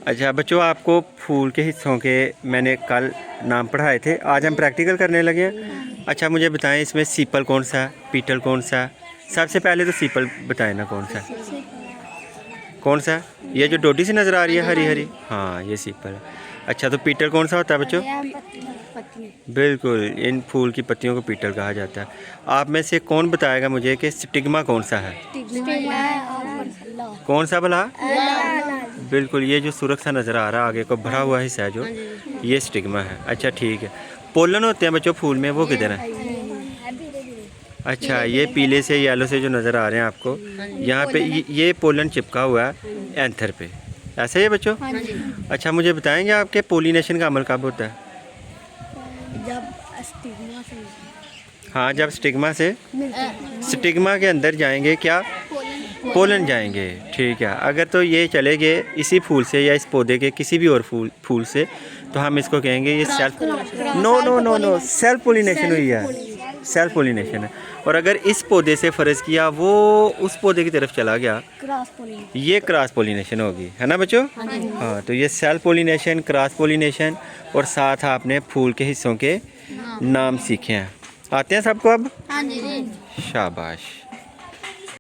अच्छा बच्चों, आपको फूल के हिस्सों के मैंने कल नाम पढ़ाए थे, आज हम प्रैक्टिकल करने लगे हैं। अच्छा मुझे बताएं, इसमें सीपल कौन सा है, पीटल कौन सा है? सबसे पहले तो सीपल बताएं ना, कौन सा है? कौन सा है? ये जो डोडी सी नज़र आ रही है हरी हरी, हाँ ये सीपल है। अच्छा तो पीटल कौन सा होता है बच्चों? बिल्कुल, इन फूल की पत्तियों को पीटल कहा जाता है। आप में से कौन बताएगा मुझे कि स्टिग्मा कौन सा है? कौन सा भला? बिल्कुल, ये जो सुरख सा नज़र आ रहा है आगे को भरा हुआ हिस्सा है जो, ये स्टिग्मा है। अच्छा ठीक है। पोलन होते हैं बच्चों फूल में, वो किधर है? अच्छा, ये पीले से येलो से जो नज़र आ रहे हैं आपको, यहाँ पे ये पोलन चिपका हुआ है एंथर पे, ऐसे ही है बच्चों? अच्छा मुझे बताएंगे आपके पोलिनेशन का अमल कब होता है? जब स्टिग्मा से हाँ, जब स्टिग्मा से, स्टिग्मा के अंदर जाएंगे क्या? पोलन जाएंगे। ठीक है, अगर तो ये चले गए इसी फूल से या इस पौधे के किसी भी और फूल से, तो हम इसको कहेंगे ये सेल्फ, नो सेल्फ पोलिनेशन हुई है, सेल्फ पोलिनेशन है। और अगर इस पौधे से फ़र्ज़ किया वो उस पौधे की तरफ चला गया, क्रॉस पोलिनेशन, ये क्रॉस पोलिनेशन होगी, है ना बच्चों? हाँ, तो ये सेल्फ पोलिनेशन, क्रॉस पोलिनेशन और साथ आपने फूल के हिस्सों के नाम सीखे हैं। आते हैं सबको अब? हाँ जी। शाबाश।